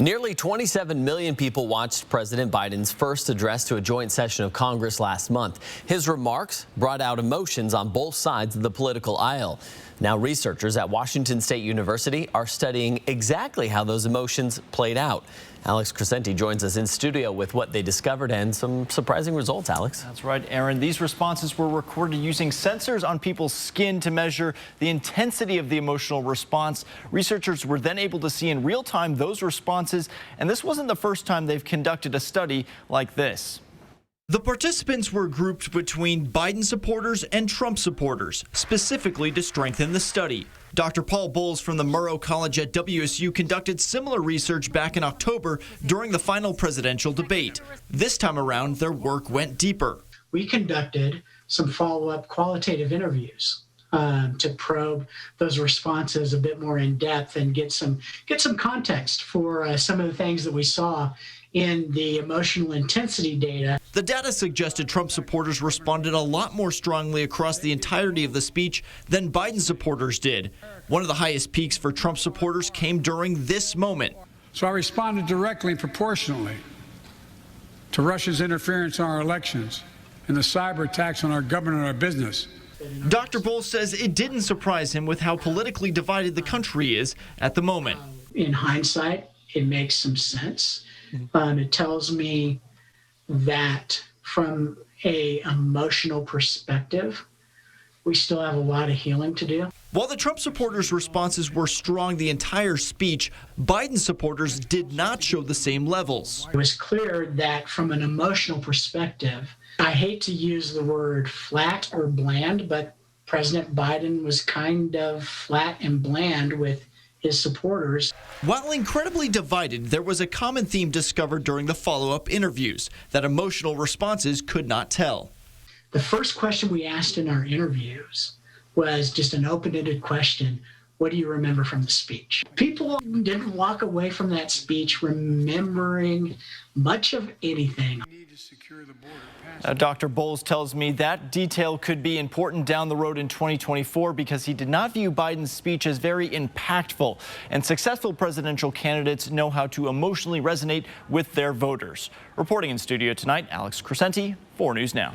Nearly 27 million people watched President Biden's first address to a joint session of Congress last month. His remarks brought out emotions on both sides of the political aisle. Now researchers at Washington State University are studying exactly how those emotions played out. Alex Crescenti joins us in studio with what they discovered and some surprising results, Alex. That's right, Aaron. These responses were recorded using sensors on people's skin to measure the intensity of the emotional response. Researchers were then able to see in real time those responses, and this wasn't the first time they've conducted a study like this. The participants were grouped between Biden supporters and Trump supporters, specifically to strengthen the study. Dr. Paul Bowles from the Murrow College at WSU conducted similar research back in October during the final presidential debate. This time around, their work went deeper. We conducted some follow-up qualitative interviews to probe those responses a bit more in depth and get some context for some of the things that we saw in the emotional intensity data. The data suggested Trump supporters responded a lot more strongly across the entirety of the speech than Biden supporters did. One of the highest peaks for Trump supporters came during this moment. So I responded directly and proportionally to Russia's interference in our elections and the cyber attacks on our government and our business. Dr. Bowles says it didn't surprise him with how politically divided the country is at the moment. In hindsight, it makes some sense. It tells me that from an emotional perspective, we still have a lot of healing to do. While the Trump supporters' responses were strong the entire speech, Biden supporters did not show the same levels. It was clear that from an emotional perspective, I hate to use the word flat or bland, but President Biden was kind of flat and bland with his supporters. While incredibly divided, there was a common theme discovered during the follow-up interviews that emotional responses could not tell. The first question we asked in our interviews was just an open-ended question. What do you remember from the speech? People didn't walk away from that speech remembering much of anything. Dr. Bowles tells me that detail could be important down the road in 2024 because he did not view Biden's speech as very impactful, and successful presidential candidates know how to emotionally resonate with their voters. Reporting in studio tonight, Alex Crescenti, 4 News Now.